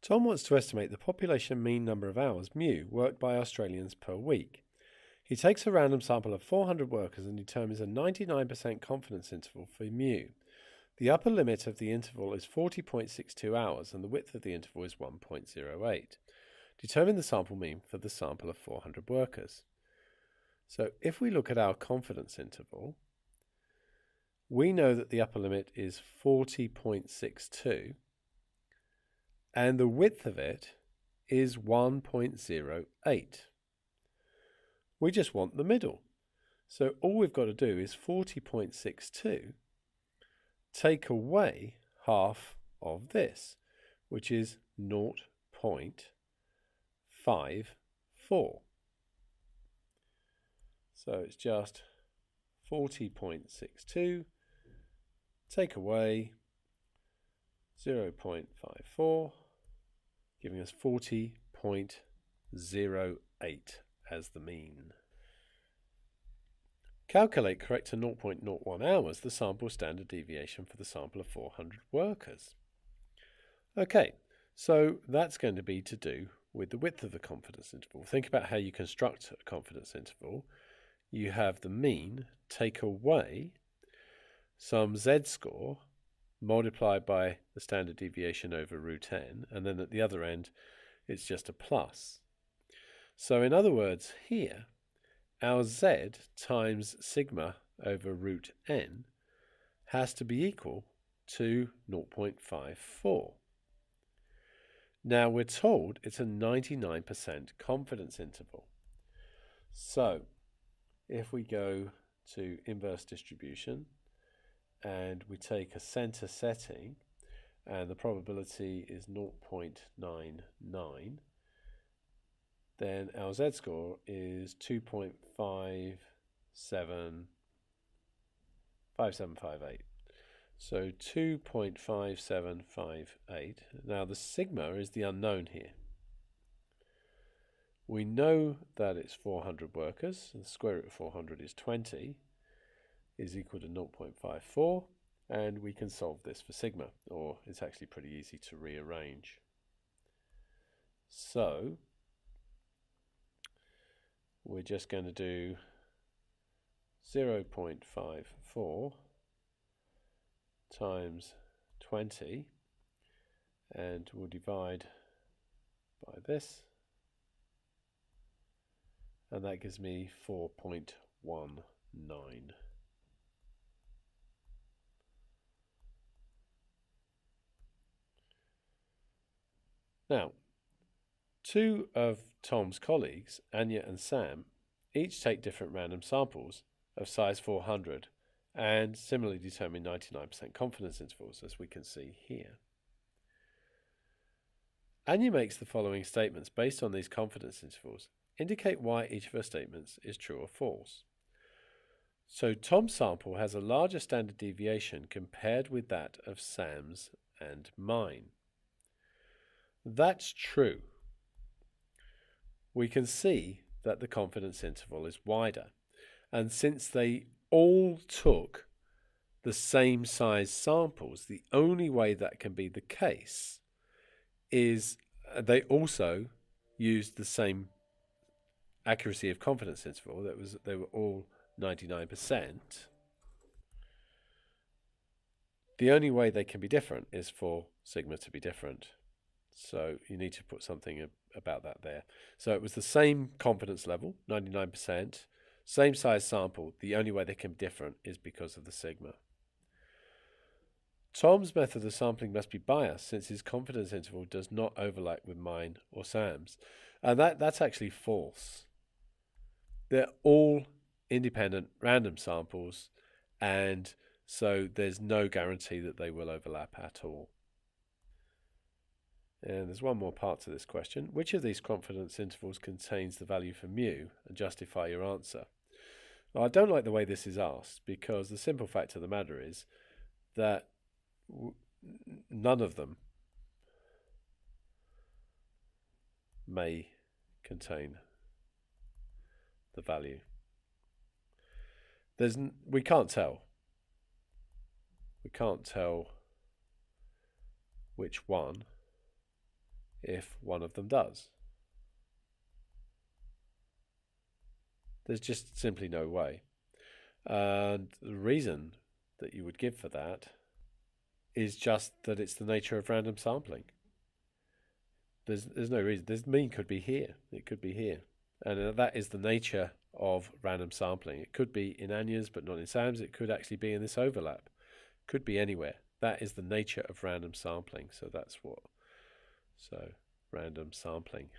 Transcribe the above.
Tom wants to estimate the population mean number of hours, mu, worked by Australians per week. He takes a random sample of 400 workers and determines a 99% confidence interval for mu. The upper limit of the interval is 40.62 hours and the width of the interval is 1.08. Determine the sample mean for the sample of 400 workers. So if we look at our confidence interval, we know that the upper limit is 40.62 and the width of it is 1.08. We just want the middle. So all we've got to do is 40.62 take away half of this, which is 0.54. So it's just 40.62 take away 0.54, giving us 40.08 as the mean. Calculate correct to 0.01 hours the sample standard deviation for the sample of 400 workers. Okay, so that's going to be to do with the width of the confidence interval. Think about how you construct a confidence interval. You have the mean take away some z-score multiplied by the standard deviation over root n, and then at the other end it's just a plus. So in other words, here our z times sigma over root n has to be equal to 0.54. Now we're told it's a 99% confidence interval. So if we go to inverse distribution and we take a center setting and the probability is 0.99, then our z-score is 2.5758. So 2.5758. Now the sigma is the unknown here. We know that it's 400 workers, and the square root of 400 is 20, is equal to 0.54, and we can solve this for sigma, or it's actually pretty easy to rearrange. So we're just going to do 0.54 times 20, and we'll divide by this, and that gives me 4.19. Now, two of Tom's colleagues, Anya and Sam, each take different random samples of size 400 and similarly determine 99% confidence intervals, as we can see here. Anya makes the following statements based on these confidence intervals. Indicate why each of her statements is true or false. So Tom's sample has a larger standard deviation compared with that of Sam's and mine. That's true. We can see that the confidence interval is wider, and since they all took the same size samples, the only way that can be the case is they also used the same accuracy of confidence interval. They were all 99%. The only way they can be different is for sigma to be different. So you need to put something about that there. So it was the same confidence level, 99%, same size sample. The only way they can be different is because of the sigma. Tom's method of sampling must be biased since his confidence interval does not overlap with mine or Sam's. And that's actually false. They're all independent random samples, and so there's no guarantee that they will overlap at all. And there's one more part to this question. Which of these confidence intervals contains the value for mu, and justify your answer? Well, I don't like the way this is asked, because the simple fact of the matter is that none of them may contain the value. We can't tell. We can't tell which one if one of them does. There's just simply no way. And the reason that you would give for that is just that it's the nature of random sampling. There's no reason. This mean could be here. It could be here. And that is the nature of random sampling. It could be in Anya's but not in Sam's. It could actually be in this overlap. Could be anywhere. That is the nature of random sampling. So that's what. So random sampling.